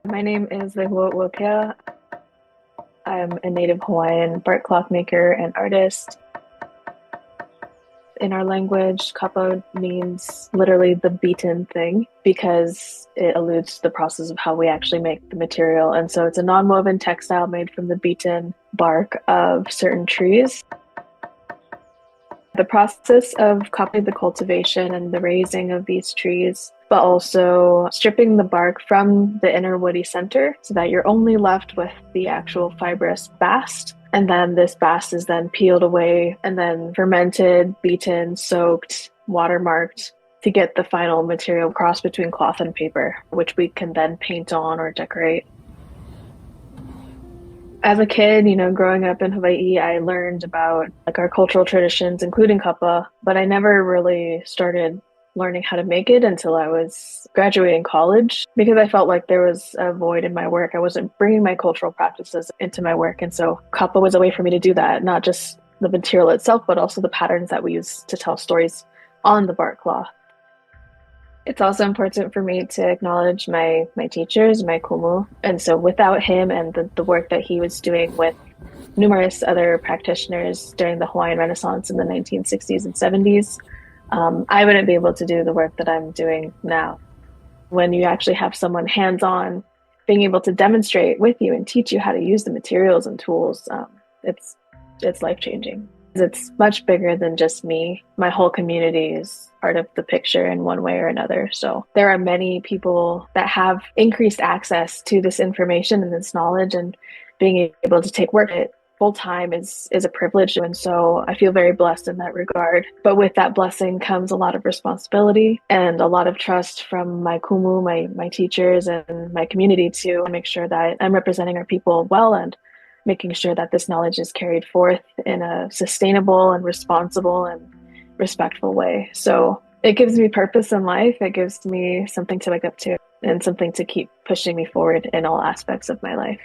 My name is Lehuauakea. I'm a Native Hawaiian bark clothmaker and artist. In our language, Kapa means literally the beaten thing because it alludes to the process of how we actually make the material. And so it's a non-woven textile made from the beaten bark of certain trees. The process of copying the cultivation and the raising of these trees, but also stripping the bark from the inner woody center so that you're only left with the actual fibrous bast. And then this bast is then peeled away and then fermented, beaten, soaked, watermarked to get the final material cross between cloth and paper, which we can then paint on or decorate. As a kid, growing up in Hawaii, I learned about our cultural traditions, including kapa, but I never really started learning how to make it until I was graduating college because I felt like there was a void in my work. I wasn't bringing my cultural practices into my work. And so kapa was a way for me to do that, not just the material itself, but also the patterns that we use to tell stories on the bark cloth. It's also important for me to acknowledge my teachers, my kumu. And so without him and the work that he was doing with numerous other practitioners during the Hawaiian Renaissance in the 1960s and 70s, I wouldn't be able to do the work that I'm doing now. When you actually have someone hands-on being able to demonstrate with you and teach you how to use the materials and tools, it's life-changing. It's much bigger than just me. My whole community is part of the picture in one way or another. So there are many people that have increased access to this information and this knowledge, and being able to take work at full time is a privilege. And so I feel very blessed in that regard. But with that blessing comes a lot of responsibility and a lot of trust from my kumu, my teachers, and my community to make sure that I'm representing our people well and making sure that this knowledge is carried forth in a sustainable and responsible and respectful way. So it gives me purpose in life. It gives me something to wake up to and something to keep pushing me forward in all aspects of my life.